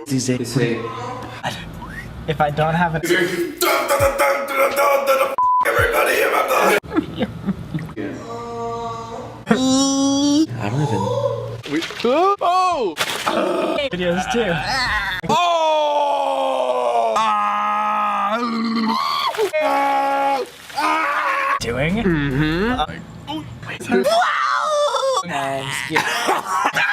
Say, if I don't have it. everybody in my blood. I don't even. Oh! Videos too. Doing? Mm-hmm. Wow!